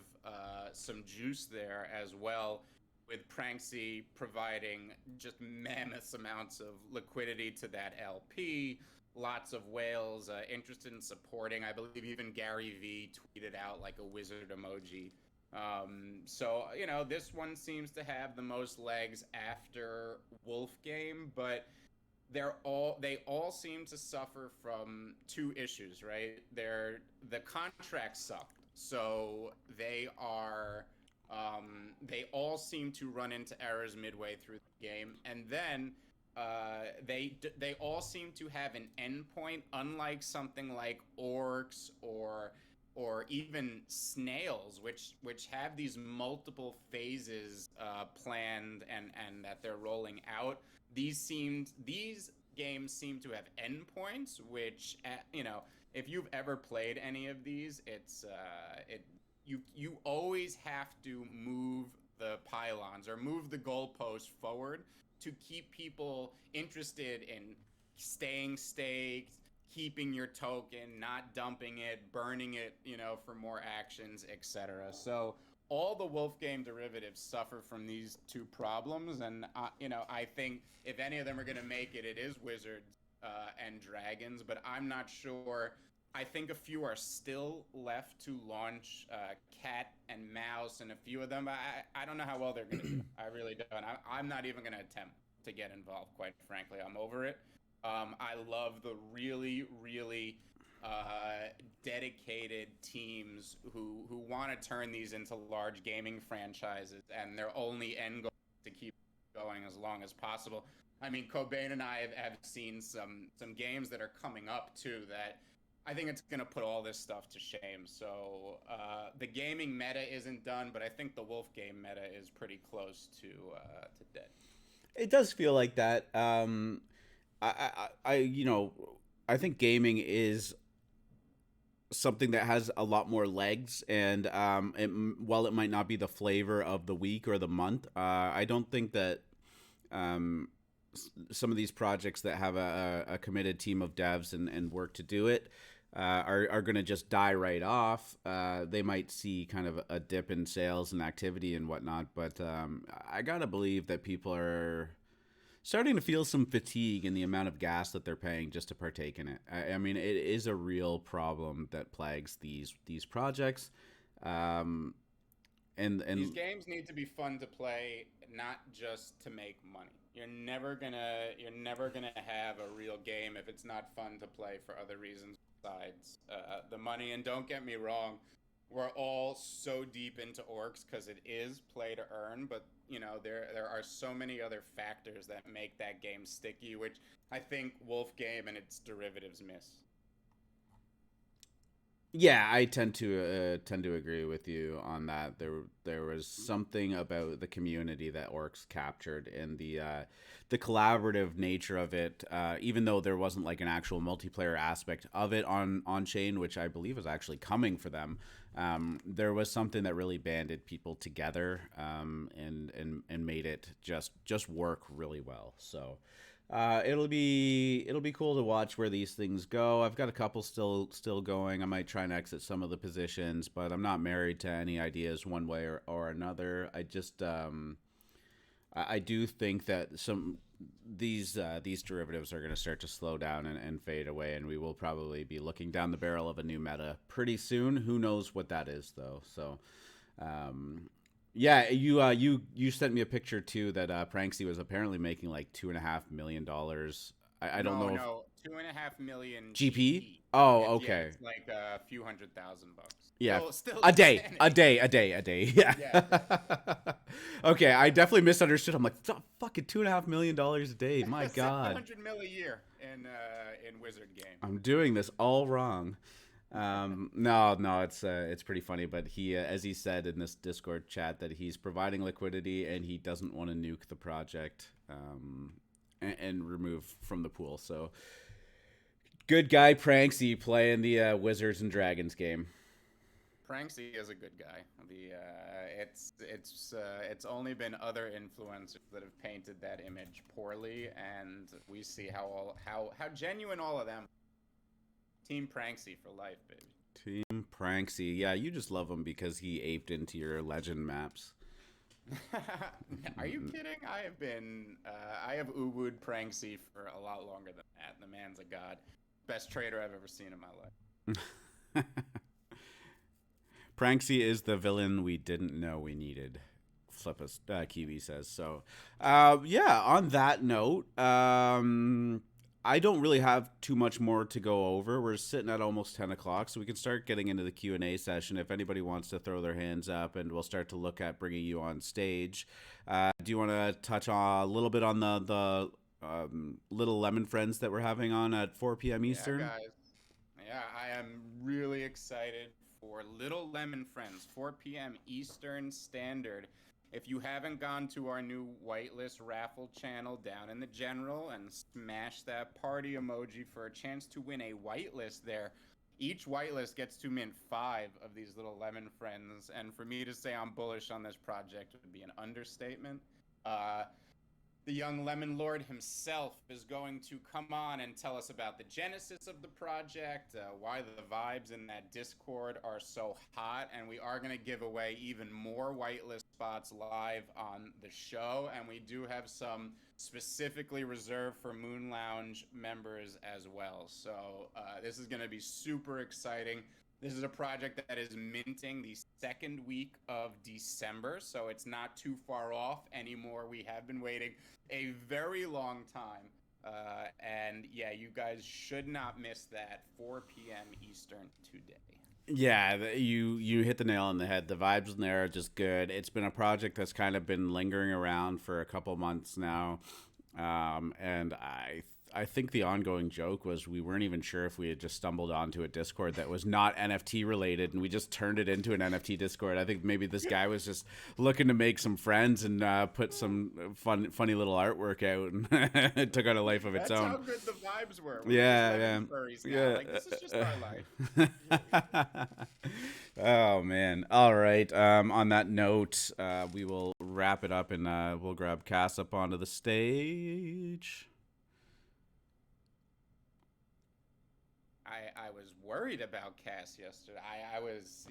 some juice there as well, with Pranksy providing just mammoth amounts of liquidity to that LP. Lots of whales interested in supporting. I believe even Gary V tweeted out like a wizard emoji. So this one seems to have the most legs after Wolf Game, but they all seem to suffer from two issues, right? The contracts suck, so they all seem to run into errors midway through the game, and then they all seem to have an endpoint, unlike something like orcs or even snails, which have these multiple phases planned and that they're rolling out. These games seem to have endpoints, which if you've ever played any of these, you always have to move the pylons or move the goalpost forward to keep people interested in staying staked, keeping your token, not dumping it, burning it, for more actions, etc. So all the Wolf Game derivatives suffer from these two problems, and I think if any of them are going to make it, it is Wizards and Dragons, but I'm not sure. I think a few are still left to launch, Cat and Mouse, and a few of them. I don't know how well they're going to do. I really don't. I'm not even going to attempt to get involved, quite frankly. I'm over it. I love the really, really dedicated teams who want to turn these into large gaming franchises, and their only end goal is to keep going as long as possible. I mean, Cobain and I have seen some games that are coming up too that I think it's going to put all this stuff to shame. So the gaming meta isn't done, but I think the Wolf Game meta is pretty close to dead. It does feel like that. I think gaming is something that has a lot more legs, and while it might not be the flavor of the week or the month, I don't think that some of these projects that have a committed team of devs and work to do it are going to just die right off. They might see kind of a dip in sales and activity and whatnot, but I gotta believe that people are starting to feel some fatigue in the amount of gas that they're paying just to partake in it. I mean, it is a real problem that plagues these projects. And these games need to be fun to play, not just to make money. You're never gonna have a real game if it's not fun to play for other reasons besides the money. And don't get me wrong, we're all so deep into orcs because it is play to earn, but there are so many other factors that make that game sticky, which I think Wolf Game and its derivatives miss. Yeah, I tend to agree with you on that. There was something about the community that Orcs captured and the collaborative nature of it. Even though there wasn't like an actual multiplayer aspect of it on chain, which I believe is actually coming for them. There was something that really banded people together, and made it just work really well. So. It'll be cool to watch where these things go. I've got a couple still going. I might try and exit some of the positions, but I'm not married to any ideas one way or another. I do think that these derivatives are going to start to slow down and fade away, and we will probably be looking down the barrel of a new meta pretty soon. Who knows what that is though? So. Um, yeah, you sent me a picture too that Pranksy was apparently making like $2.5 million. I don't No, know if no, 2.5 million GP. GP. Oh, Yeah, okay. it's like a few $100,000. Yeah, Still a day, a insanity. day, a day, a day. Yeah. Yeah, yeah. Okay, I definitely misunderstood. I'm like, fucking $2.5 million a day. My God, 700 mil a year in Wizard game. I'm doing this all wrong. No, it's pretty funny. But he, as he said in this Discord chat, that he's providing liquidity and he doesn't want to nuke the project, and remove from the pool. So good guy Pranksy playing the Wizards and Dragons game. Pranksy is a good guy. It's only been other influencers that have painted that image poorly, and we see how genuine all of them. Team Pranksy for life, baby. Team Pranksy, yeah, you just love him because he aped into your legend maps. Are you kidding? I have Ubud Pranksy for a lot longer than that. The man's a god. Best trader I've ever seen in my life. Pranksy is the villain we didn't know we needed. Flippus Kiwi says so. Yeah. On that note, I don't really have too much more to go over. We're sitting at almost 10 o'clock, so we can start getting into the Q&A session. If anybody wants to throw their hands up, and we'll start to look at bringing you on stage. Do you want to touch on a little bit on the little lemon friends that we're having on at 4 p.m. Yeah, Eastern? guys. Yeah, I am really excited for Little Lemon Friends, 4 p.m. Eastern Standard. If you haven't gone to our new whitelist raffle channel down in the general and smash that party emoji for a chance to win a whitelist there, each whitelist gets to mint 5 of these Little Lemon Friends. And for me to say I'm bullish on this project would be an understatement. The young Lemon Lord himself is going to come on and tell us about the genesis of the project, why the vibes in that Discord are so hot, and we are going to give away even more whitelist spots live on the show, and we do have some specifically reserved for Moon Lounge members as well. So this is going to be super exciting. This is a project that is minting the second week of December, so it's not too far off anymore. We have been waiting a very long time. And yeah, you guys should not miss that 4 p.m. Eastern today. Yeah, you hit the nail on the head. The vibes in there are just good. It's been a project that's kind of been lingering around for a couple months now, and I think the ongoing joke was we weren't even sure if we had just stumbled onto a Discord that was not NFT related, and we just turned it into an NFT Discord. I think maybe this guy was just looking to make some friends and put some funny little artwork out, and it took on a life of its That's own. how good the vibes were. We're Yeah, just furries now. yeah. Like, this is just our life. Oh man! All right. On that note, we will wrap it up, and we'll grab Cass up onto the stage. I was worried about Cass yesterday.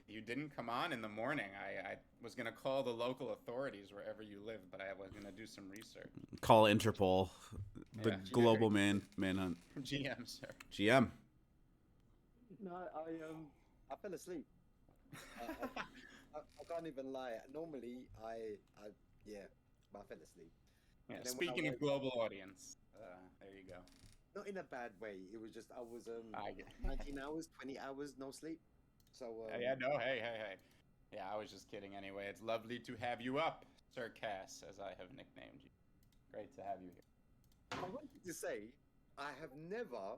You didn't come on in the morning. I was going to call the local authorities wherever you live, but I was going to do some research. Call Interpol, the Yeah. global manhunt. GM, sir. GM. No, I fell asleep. I can't even lie. Normally, yeah, but I fell asleep. Yeah, And then speaking of global audience, there you go. Not in a bad way. It was just I was 19 hours, 20 hours no sleep. So yeah, no, hey. Yeah, I was just kidding anyway. It's lovely to have you up, Sir Cass, as I have nicknamed you. Great to have you here. I wanted to say I have never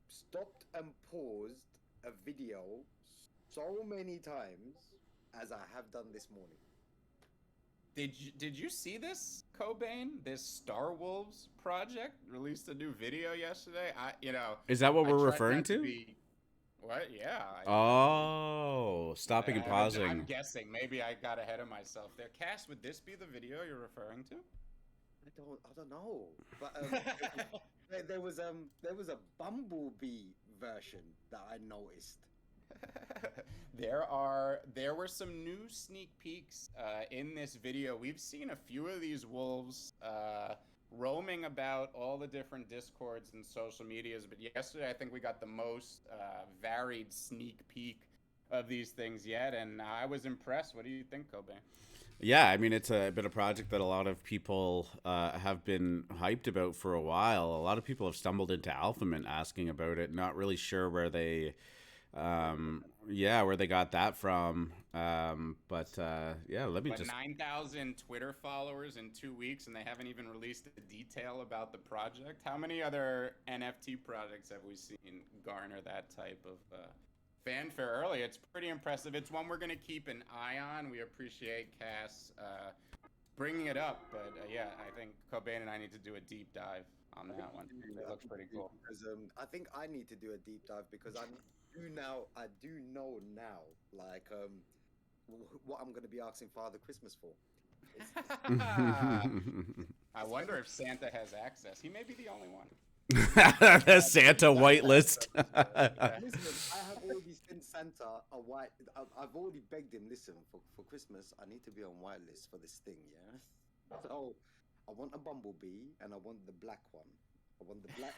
stopped and paused a video so many times as I have done this morning. Did you see this, Cobain? This Star Wolves project released a new video yesterday. Is that what I we're tried referring not to? be what? Yeah. Oh, stopping and I'm pausing. guessing. Maybe I got ahead of myself there. Cass, would this be the video you're referring to? I don't know, but there was a Bumblebee version that I noticed. There were some new sneak peeks in this video. We've seen a few of these wolves roaming about all the different discords and social medias, but yesterday I think we got the most varied sneak peek of these things yet, and I was impressed. What do you think, Cobain? Yeah, I mean, it's been a project that a lot of people have been hyped about for a while. A lot of people have stumbled into AlphaMint asking about it, not really sure where they where they got that from. But let me just 9,000 Twitter followers in 2 weeks, and they haven't even released a detail about the project. How many other NFT projects have we seen garner that type of fanfare early? It's pretty impressive. It's one we're going to keep an eye on. We appreciate Cass bringing it up, but I think Cobain and I need to do a deep dive on that one. It looks pretty cool. Because I think I need to do a deep dive because I do know now, like what I'm going to be asking Father Christmas for. I wonder if Santa has access. He may be the only one. The Santa whitelist. Listen, I have already sent Santa a white. I've already begged him. Listen, for Christmas, I need to be on whitelist for this thing. Yeah. So I want a bumblebee, and I want the black one. I want the black.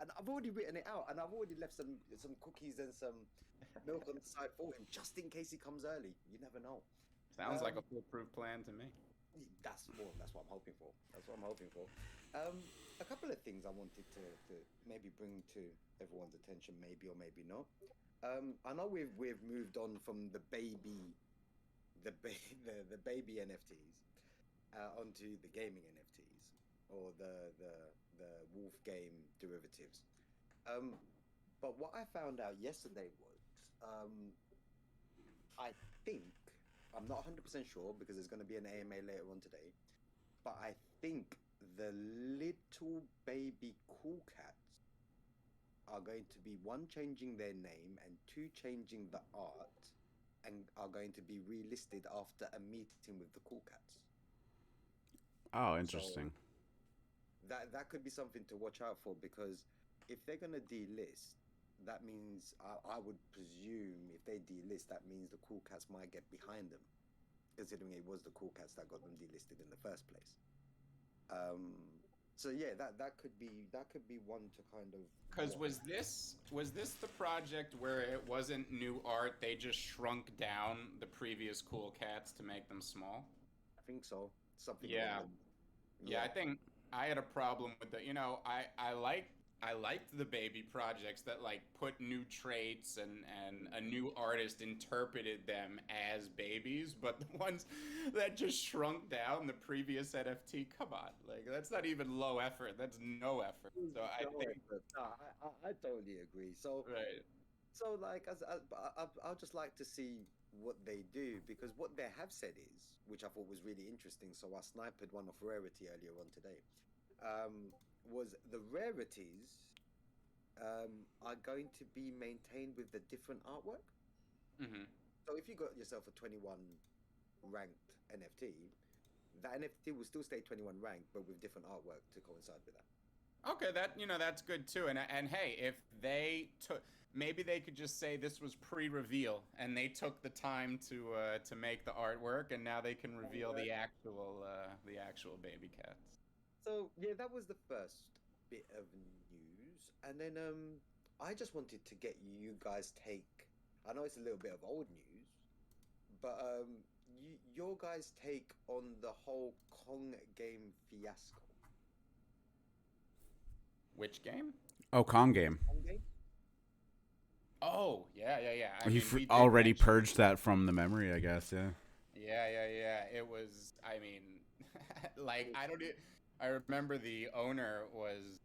And I've already written it out, and I've already left some cookies and some milk on the side for him, just in case he comes early. You never know. Sounds like a foolproof plan to me. That's what I'm hoping for. A couple of things I wanted to maybe bring to everyone's attention, maybe or maybe not. I know we've moved on from the baby NFTs onto the gaming NFTs or the Wolf game derivatives. But what I found out yesterday was, I think, I'm not 100% sure because there's going to be an AMA later on today, but I think the little baby cool cats are going to be, one, changing their name, and two, changing the art, and are going to be relisted after a meeting with the cool cats. Oh, interesting. So that could be something to watch out for, because if they're going to delist, that means, I would presume, if they delist, that means the cool cats might get behind them, considering it was the cool cats that got them delisted in the first place. So yeah, that could be one to kind of. Because was this the project where it wasn't new art? They just shrunk down the previous cool cats to make them small. I think so. Something. Yeah. Yeah, I think I had a problem with the. I liked the baby projects that like put new traits and a new artist interpreted them as babies, but the ones that just shrunk down the previous NFT, come on, like that's not even low effort, that's no effort. So I think I totally agree. So right. So like I'll just like to see what they do, because what they have said is, which I thought was really interesting. So I sniped one off Rarity earlier on today. Was the rarities are going to be maintained with the different artwork. Mm-hmm. So if you got yourself a 21 ranked NFT, that NFT will still stay 21 ranked, but with different artwork to coincide with that. Okay, that's good too. And hey, if they took, maybe they could just say this was pre-reveal, and they took the time to make the artwork, and now they can reveal the actual baby cats. So yeah, that was the first bit of news, and then I just wanted to get you guys' take. I know it's a little bit of old news, but your guys' take on the whole Kong game fiasco. Which game? Oh, Kong game. Kong game? Oh, yeah. He already purged that from the memory, I guess, yeah. Yeah. It was, I mean, like, I remember the owner was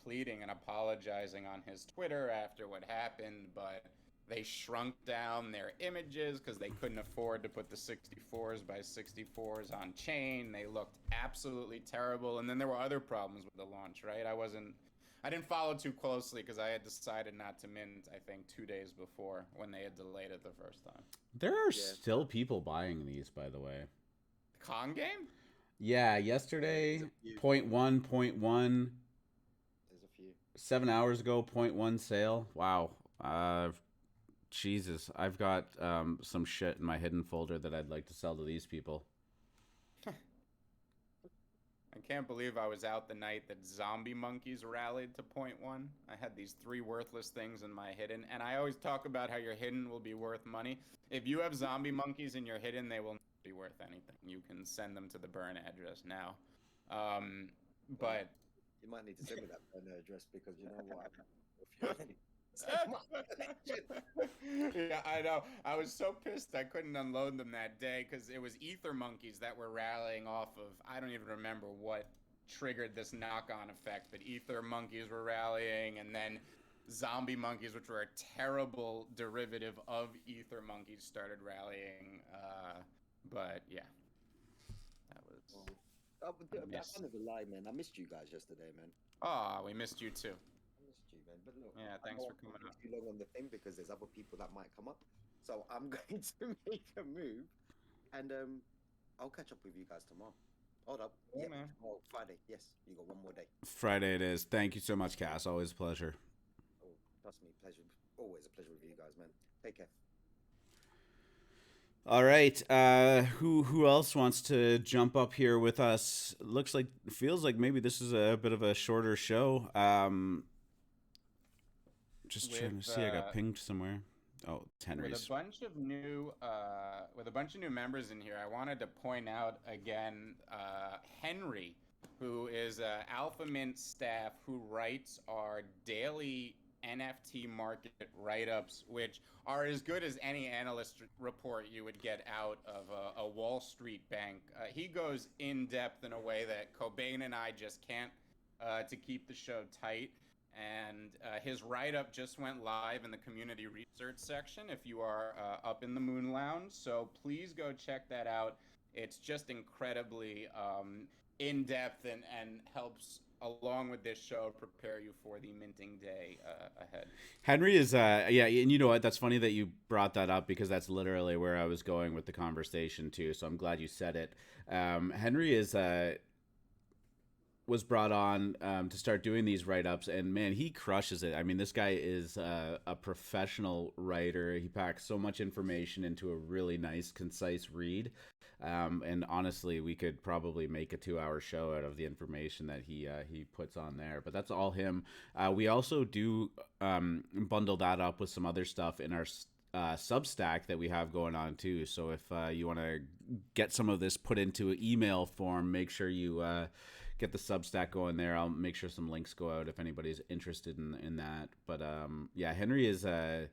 pleading and apologizing on his Twitter after what happened, but they shrunk down their images because they couldn't afford to put the 64s by 64s on chain. They looked absolutely terrible. And then there were other problems with the launch, right? I didn't follow too closely because I had decided not to mint, I think, 2 days before when they had delayed it the first time. There are still people buying these, by the way. Con game? Yeah, yesterday, 0.1, 0.1. There's a few. 7 hours ago, 0.1 sale. Wow. Jesus, I've got some shit in my hidden folder that I'd like to sell to these people. I can't believe I was out the night that zombie monkeys rallied to 0.1. I had these 3 worthless things in my hidden, and I always talk about how your hidden will be worth money. If you have zombie monkeys in your hidden, they will not be worth anything. You can send them to the burn address now. But you might need to send me that burn address because you know what? Yeah, I know. I was so pissed I couldn't unload them that day because it was ether monkeys that were rallying off of, I don't even remember what triggered this knock-on effect, but ether monkeys were rallying, and then zombie monkeys, which were a terrible derivative of ether monkeys, started rallying. But yeah, that was that's kind of a lie, man. I missed you guys yesterday, man. Oh, we missed you too. Man. But look, yeah, thanks for coming up. Too long on the thing because there's other people that might come up, so I'm going to make a move, and I'll catch up with you guys tomorrow. Hold up, yeah, man. Oh, Friday. Yes, you got one more day. Friday it is. Thank you so much, Cass. Always a pleasure. Oh, trust me, pleasure. Always a pleasure with you guys, man. Take care. All right. Who else wants to jump up here with us? Feels like maybe this is a bit of a shorter show. Just trying to see. I got pinged somewhere. Oh, Henry's. With a bunch of new members in here, I wanted to point out again Henry, who is AlphaMint staff who writes our daily NFT market write-ups, which are as good as any analyst report you would get out of a Wall Street bank. He goes in depth in a way that Cobain and I just can't to keep the show tight. And his write-up just went live in the community research section if you are up in the Moon Lounge. So please go check that out. It's just incredibly in-depth and helps, along with this show, prepare you for the minting day ahead. Henry is, and you know what? That's funny that you brought that up because that's literally where I was going with the conversation too. So I'm glad you said it. Henry is... was brought on to start doing these write-ups, and man, he crushes it. I mean, this guy is a professional writer. He packs so much information into a really nice, concise read. And honestly, we could probably make a 2-hour show out of the information that he puts on there. But that's all him. We also do bundle that up with some other stuff in our Substack that we have going on too. So if you want to get some of this put into an email form, make sure you get the Substack going there. I'll make sure some links go out if anybody's interested in that. But yeah, Henry is a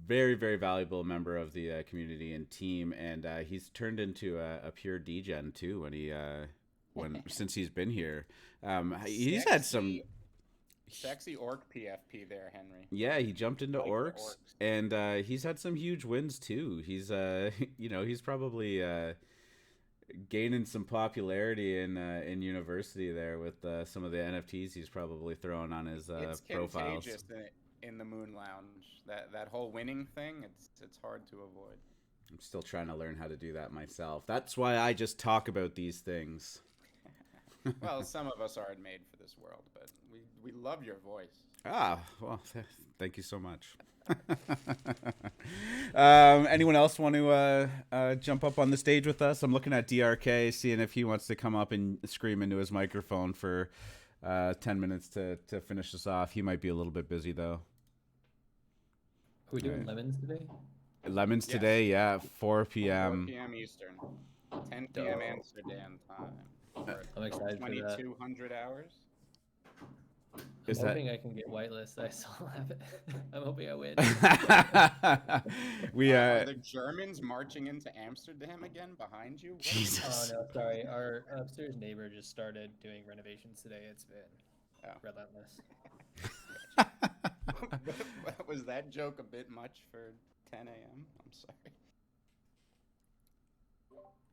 very, very valuable member of the community and team, and he's turned into a pure degen too since he's been here. He's had some sexy orc PFP there, Henry. Yeah, he jumped into orcs, and he's had some huge wins too. He's he's probably gaining some popularity in university there with some of the NFTs he's probably throwing on his profiles. It's contagious in the Moon Lounge. That whole winning thing, it's hard to avoid. I'm still trying to learn how to do that myself. That's why I just talk about these things. Well, some of us aren't made for this world, but we love your voice. Well, thank you so much. Anyone else want to jump up on the stage with us? I'm looking at DRK, seeing if he wants to come up and scream into his microphone for 10 minutes to finish us off. He might be a little bit busy, though. Are we doing lemons today? Lemons today, yeah, 4 p.m. 4 p.m. Eastern, 10 p.m. Amsterdam time. I'm excited for that. 2,200 hours. I'm Is that hoping I can get whitelist. I still have it. I'm hoping I win. we Are the Germans marching into Amsterdam again behind you? What is Jesus. Oh no, sorry. Our upstairs neighbor just started doing renovations today. It's been relentless. Was that joke a bit much for 10 a.m.? I'm sorry.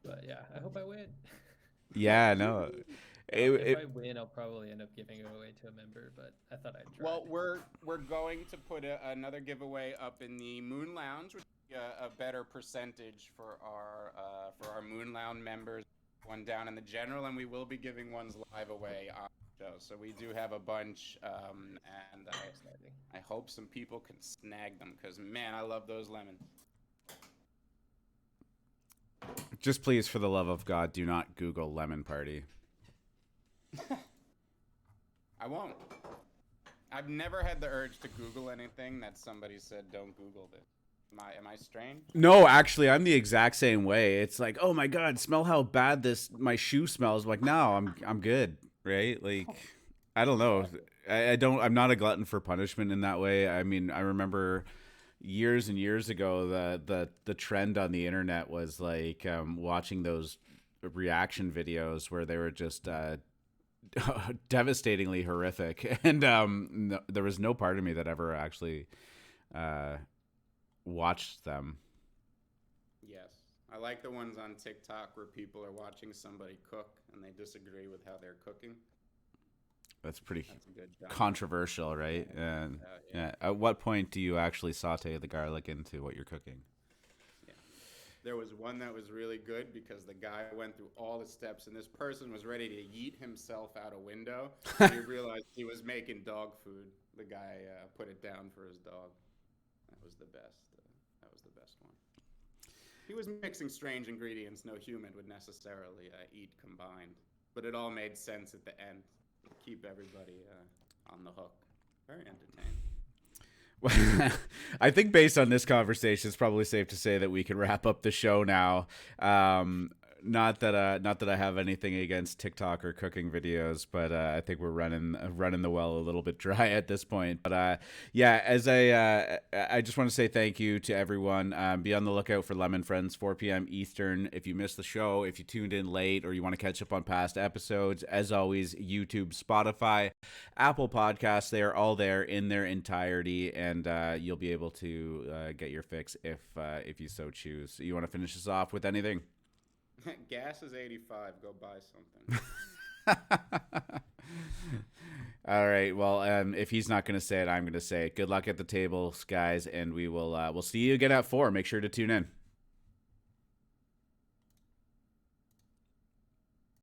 But yeah, I hope I win. Yeah, no. If I win, I'll probably end up giving it away to a member. But I thought I'd try. Well, we're going to put another giveaway up in the Moon Lounge, which is a better percentage for our Moon Lounge members. One down in the general, and we will be giving ones live away on the show. So we do have a bunch, and I hope some people can snag them because man, I love those lemons. Just please, for the love of God, do not Google lemon party. I won't. I've never had the urge to Google anything that somebody said don't Google this. Am I strange? No, actually, I'm the exact same way. It's like, oh my God, smell how bad my shoe smells. I'm like, no, I'm good, right? Like, I don't know. I'm not a glutton for punishment in that way. I mean, I remember years and years ago, the trend on the internet was like watching those reaction videos where they were just devastatingly horrific, and no, there was no part of me that ever actually watched them. Yes, I like the ones on TikTok where people are watching somebody cook and they disagree with how they're cooking. That's a good controversial, right? And yeah. At what point do you actually saute the garlic into what you're cooking? Yeah. There was one that was really good because the guy went through all the steps, and this person was ready to yeet himself out a window. He realized he was making dog food. The guy put it down for his dog. That was the best. That was the best one. He was mixing strange ingredients no human would necessarily eat combined, but it all made sense at the end. Keep everybody on the hook. Very entertaining. I think based on this conversation, it's probably safe to say that we can wrap up the show now. Not that I have anything against TikTok or cooking videos, but I think we're running the well a little bit dry at this point. But yeah, as I just want to say thank you to everyone. Be on the lookout for Lemon Friends, 4 p.m. Eastern. If you missed the show, if you tuned in late, or you want to catch up on past episodes, as always, YouTube, Spotify, Apple Podcasts, they are all there in their entirety, and you'll be able to get your fix if you so choose. You want to finish us off with anything? Gas is 85. Go buy something. All right. Well, if he's not going to say it, I'm going to say it. Good luck at the tables, guys, and we'll see you again at 4. Make sure to tune in.